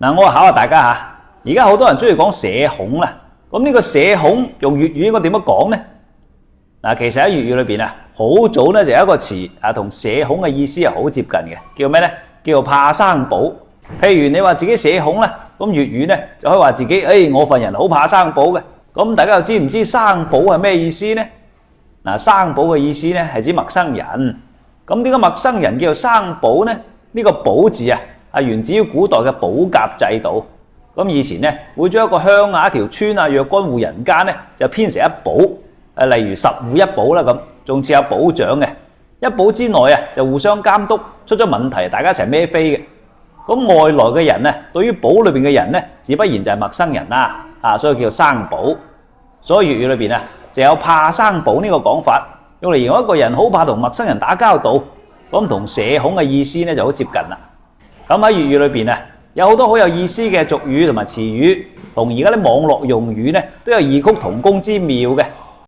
嗱，我考下大家嚇，而家好多人中意講社恐啦。咁呢個社恐用粵語應該點樣講呢？嗱，其實喺粵語裏邊啊，好早咧就有一個詞啊，同社恐嘅意思係好接近嘅，叫咩呢？叫做怕生寶。譬如你話自己社恐啦，咁粵語呢就可以話自己，我份人好怕生寶嘅。咁大家又知唔知生寶係咩意思呢？嗱，生寶嘅意思呢係指陌生人。咁點解陌生人叫做生寶呢？呢個寶字啊，係源自於古代嘅保甲制度。咁以前呢，會將一個鄉啊、一條村啊、若干戶人間呢，就編成一保，例如10戶一保啦咁，仲設有保長嘅。一保之內啊，就互相監督，出咗問題，大家一齊孭飛嘅。咁外來嘅人呢，對於保裏邊嘅人呢，自不然就係陌生人啦，所以叫做生保。所以粵語裏邊啊，就有怕生保呢個講法，用嚟形容一個人好怕同陌生人打交道。咁同社恐嘅意思呢就好接近啦。咁喺粵語裏邊啊，有好多好有意思嘅俗語同埋詞語，同而家啲網絡用語呢都有異曲同工之妙嘅。